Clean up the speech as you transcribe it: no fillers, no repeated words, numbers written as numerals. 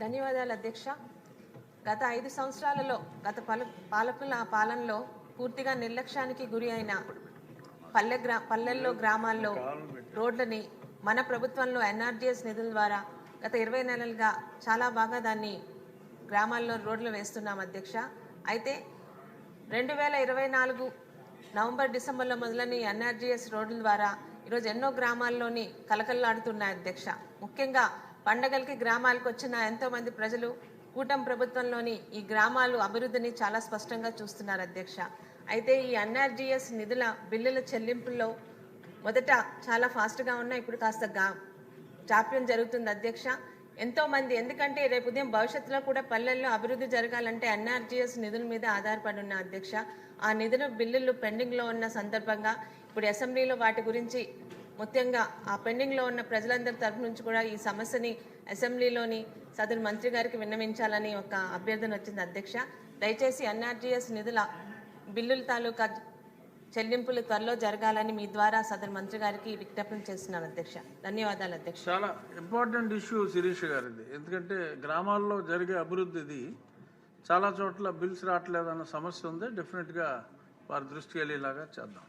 ధన్యవాదాలు అధ్యక్ష. గత 5 సంవత్సరాలలో గత పాలకుల పాలనలో పూర్తిగా నిర్లక్ష్యానికి గురి అయిన పల్లెల్లో గ్రామాల్లో రోడ్లని మన ప్రభుత్వంలో ఎన్ఆర్జీఎస్ నిధుల ద్వారా గత 20 నెలలుగా చాలా బాగా దాన్ని గ్రామాల్లో రోడ్లు వేస్తున్నాం అధ్యక్ష. అయితే 2024 నవంబర్ డిసెంబర్లో మొదలని ఎన్ఆర్జీఎస్ రోడ్ల ద్వారా ఈరోజు ఎన్నో గ్రామాల్లోని కలకల్లాడుతున్నాయి అధ్యక్ష. ముఖ్యంగా పండగలకి గ్రామాలకు వచ్చిన ఎంతోమంది ప్రజలు కూటమి ప్రభుత్వంలోని ఈ గ్రామాలు అభివృద్ధిని చాలా స్పష్టంగా చూస్తున్నారు అధ్యక్ష. అయితే ఈ ఎన్ఆర్జీఎస్ నిధుల బిల్లుల చెల్లింపుల్లో మొదట చాలా ఫాస్ట్గా ఉన్నాయి, ఇప్పుడు కాస్త జాప్యం జరుగుతుంది అధ్యక్ష. ఎంతోమంది ఎందుకంటే రేపు ఉదయం భవిష్యత్తులో కూడా పల్లెల్లో అభివృద్ధి జరగాలంటే ఎన్ఆర్జీఎస్ నిధుల మీద ఆధారపడి ఉన్న అధ్యక్ష. ఆ నిధుల బిల్లులు పెండింగ్లో ఉన్న సందర్భంగా ఇప్పుడు అసెంబ్లీలో వాటి గురించి ముఖ్యంగా ఆ పెండింగ్లో ఉన్న ప్రజలందరి తరఫు నుంచి కూడా ఈ సమస్యని అసెంబ్లీలోని సదరు మంత్రి గారికి విన్నవించాలని ఒక అభ్యర్థన వచ్చింది అధ్యక్ష. దయచేసి ఎన్ఆర్జీఎస్ నిధుల బిల్లుల తాలూకా చెల్లింపులు త్వరలో జరగాలని మీ ద్వారా సదరు మంత్రి గారికి విజ్ఞప్తి చేస్తున్నాను అధ్యక్ష. ధన్యవాదాలు అధ్యక్ష. చాలా ఇంపార్టెంట్ ఇష్యూ శిరీష్ గారిది. ఎందుకంటే గ్రామాల్లో జరిగే అభివృద్ధిది చాలా చోట్ల బిల్స్ రావట్లేదన్న సమస్య ఉంది. డెఫినెట్గా వారి దృష్టికి వెళ్ళేలాగా చేద్దాం.